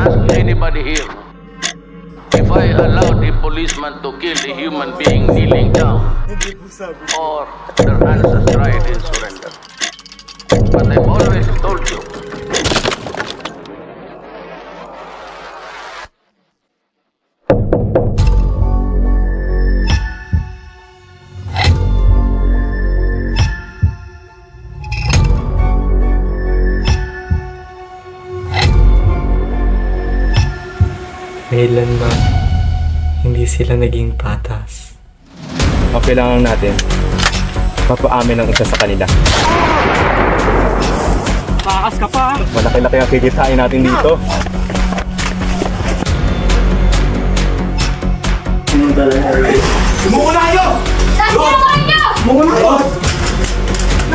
ask anybody here if I allowed the policeman to kill a human being kneeling down, or their ancestry in surrender. But I've always told you, kailanman hindi sila naging patas. Ang kailangan natin, mapaamin ang isa sa kanila. Takas ka pa! Malaki-laki ang kikitain natin dito. Sumuko na kayo! Sumuko kayo! Sumuko na kayo!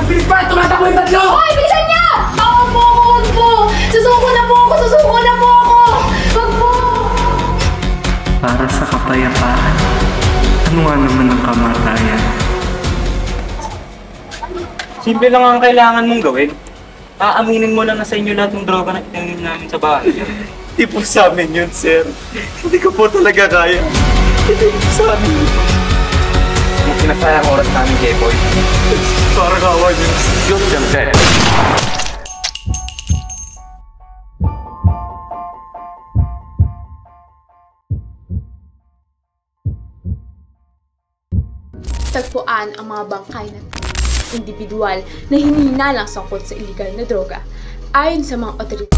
Nagpilit pa! Tumatakbo yung tatlo! Hoy! Bilisan niya! Huwag po ako! Huwag po! Susuko na po ako! Susuko na po ako! Huwag po! Para sa kapayapaan, ano nga naman ang kamatayan? Simple lang ang kailangan mong gawin. Aaminin mo lang na sa inyo lahat ng droga na itangin namin sa bahay. Hindi po sa amin yun, sir. Hindi ko po talaga kaya. Hindi po sa amin. Ang sinasayang oras namin, J-Boy. Parang awa niyo. shoot them dead. Tagpuan ang mga bangkay ng individual na hinihinalang sangkot sa illegal na droga. Ayon sa mga otoridad,